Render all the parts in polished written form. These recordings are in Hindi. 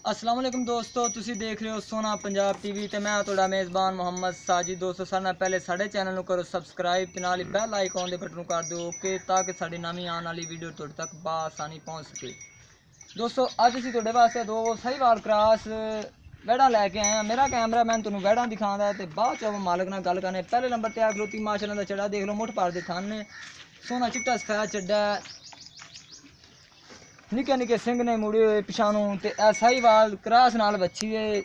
अस्सलाम वालेकुम दोस्तों, तुसी देख रहे हो सोना पंजाब टीवी ते मैं तुहाडा मेज़बान मोहम्मद साजिद। दोस्तों सारे नाल पहले साडे चैनल करो सब्सक्राइब ते नाल बैल आइकॉन दे बटन कर दो कि ताकि साडी नवीं आने वाली वीडियो तुहाडे तक बआसानी पहुंच सके। दोस्तों अज असीं तुहाडे वास्ते दो साहिवाल क्रॉस वैड़ा लैके आए हैं। मेरा कैमरामैन तुहानूं वैड़ा दिखांदा ते बाद च मालक नाल गल करने। पहले नंबर ते आ खलोती माशाअल्लाह दा चढ़ा देख लो, मुठ पार दे थाने सोना चिट्टा सफेद चड्डा निके निके सिंह ने मुड़े हुए पिछानू ते साहिवाल क्रास नाल बच्ची है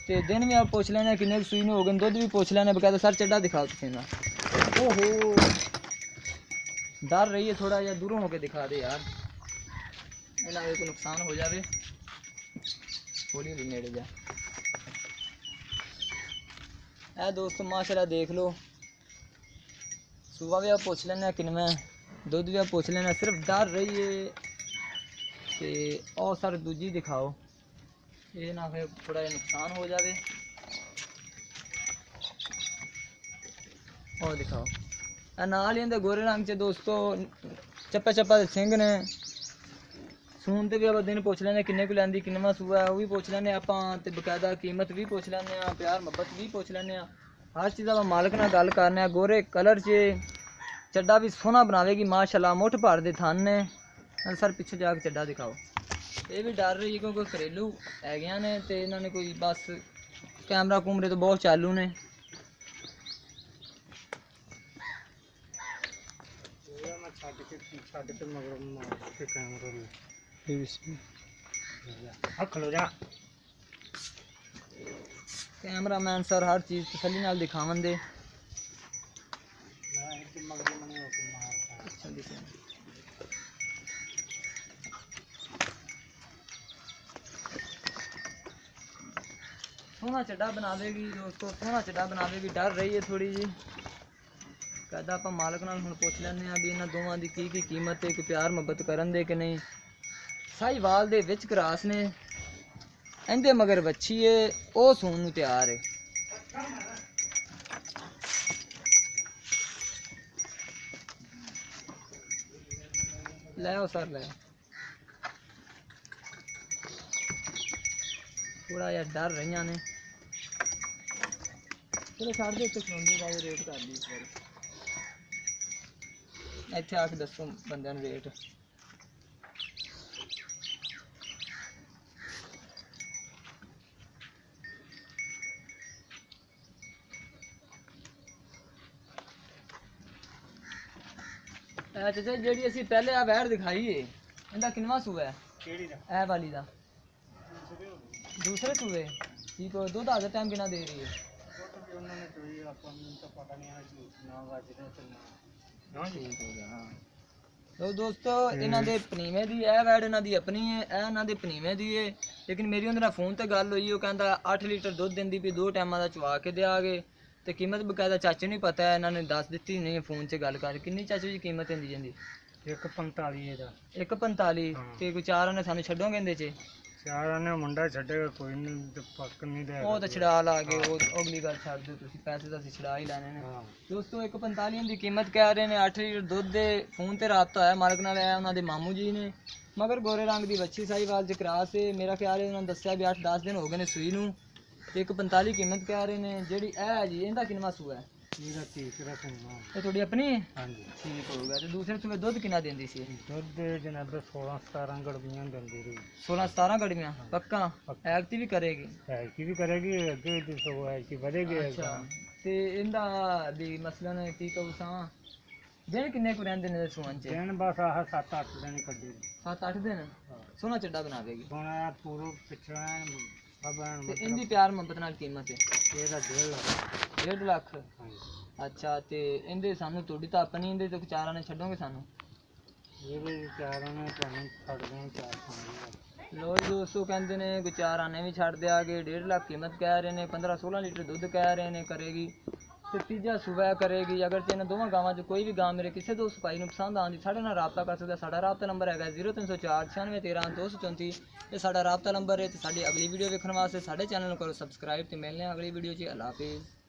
ते दिन भी आप पुछ लेने किन्ने सूई हो गए, दुध भी पुछ लेने बकायदा। सर चड्डा दिखाओ तुसीं ना। ओहो डर रही है थोड़ा या दूरों होके दिखा दे यार, इन्हें कोई नुकसान हो जाए। थोड़ी भी नेड़े जा ए दोस्तों माशाल्लाह देख लो। सुबह भी आप पुछ लेने किनमें, दुध भी आप पुछ लेना। सिर्फ डर रही है कि और सर दूजी दिखाओ, ये ना फिर थोड़ा नुकसान हो जाए। और दिखाओ नाल ही गोरे रंग च दोस्तों चप्पा चप्पा सिंह ने। सून ते भी आप दिन पुछ लेने किन्ने को लैंदी, किन्नवा सूआ है वो भी पुछ लेने आप, ते बकायदा कीमत भी पुछ लेने, प्यार मुहब्बत भी पुछ लेने। हर चीज़ आप मालक नाल गल करने। गोरे कलर च चड्डा भी सोहना बनावेगी माशाल्लाह, मुठ भर दे थन ने। सर पिछे जाके चड्डा दिखाओ। ये भी डर रही है क्योंकि घरेलू है ने ते इन्होंने कोई बस कैमरा कूमरे तो बहुत चालू ने। कैमरामैन सर हर चीज़ तसल्ली नाल दिखावन दे। सोना चड्डा बनावेगी दोस्तों, सोना चड्डा बनावेगी। डर रही है थोड़ी जी, कहता आप मालक नाल हुण पुछ लैने भी इन्हां दोवां दी की कीमत है, कि प्यार मुहब्बत करन दे कि नहीं। साहिवाल दे विच क्रास ने, इंदे मगर बच्ची है ओ सून नूं तैयार है। लै सर लै, थोड़ा जिहा डर रही ने। चलो छड़ दे, इत्थे खलोंदी का रेट कर दी इस बार। इत्थे आके दसो बंदे नूं रेट। चाचा जी असीं पहले आ वैड़ दिखाई है, इनका किनवा सूआ है? ए वाली दा दूसरे सूए ठीक हो। दुध आधा टाइम किना दे रही है? तो दोस्तों इन्हां दे पनीवे दी ए वैड़ इन्हां दी अपनी है, ए इन्हां दे पनीवे दी है। लेकिन मेरी उंदे नाल फोन ते गल होई, ओह कहंदा 8 लीटर दुध दिंदी भी, 2 टाइमां दा चवा के देआगे। ते कीमत बकायदा चाचे नूं पता है, इन्हां ने दस दित्ती नहीं फोन च गल कर। किन्नी चाचू जी कीमत इंदी जंदी? 145 दा 145 ते कोई 4 आने सानू छड्डोगे इंदे च? 4 आने मुंडा छड्डेगा कोई नहीं, पक्क नहीं दे। वो तो छड़ा ला के वो अगली गल छड़ दो, तुसी पैसे तो छड़ा ही लैने ने। दोस्तों 145 दी कीमत कह रहे ने। 8 लीटर दुध दे फोन ते राबता है मालक नाल, है उन्हां दे मामू जी ने। मगर गोरे रंग दी बच्ची साहिवाल च क्रास है। मेरा ख्याल है उन्होंने दस्सिया भी 8-10 दिन हो गए ने सूई नूं। 145 कीमत कह रहे ने। जेड़ी है जी इहदा किनवा सूआ है? मेरा तीसरा सुनना ये थोड़ी अपनी है? हां जी ठीक हो गया। तो दूसरे सूए दुध कितना देंदी सी? दुध जनाब 16-17 गड़बियां दिंदी रही। 16-17 गड़बियां पक्का एक्ट भी करेगी? की भी करेगी, अगे भी सो है कि बढ़ेगी। अच्छा ते इंदा भी मसलन की कहूं सा दिन किन्ने को रहंदे ने सुवन च? दिन बस आह 7-8 दिन कड्डे। 7-8 दिन सोना चड्डा बनावेगी। सोना पूरा पिछड़ा सब। ते इंदी प्यार मोहब्बत नाल कीमत है? ਇਹਦਾ 1.5 ਲੱਖ। 1.5 ਲੱਖ अच्छा ते इंदे सानू थोड़ी तो अपनी इंदे तो चारां ने छड्डोगे सानू? ਇਹਦੇ ਚਾਰਾਂ ਨੇ ਤੁਹਾਨੂੰ ਛੱਡ ਦੇਣ 400। लो जी दोस्तों कहते ने कोई 4 आने भी छड़ दिया गए। 1.5 लाख कीमत कह रहे ने। 15-16 लीटर दुध कह रहे ने करेगी। तो तीजा सुबह करेगी। अगर ते इन्हां दोवां गावां च कोई भी गां मेरे किसी दोस्त भाई नूं पसंद आंदी साढ़े नाल राबता कर सकदा। साडा राबता नंबर है 0304 96 13 234। ये साडा राबता नंबर है। ते साडी अगली वीडियो देखने वास्ते साडे चैनल नूं करो सब्सक्राइब। ते मिलने अगली वीडियो च। अल्लाह हाफिज़।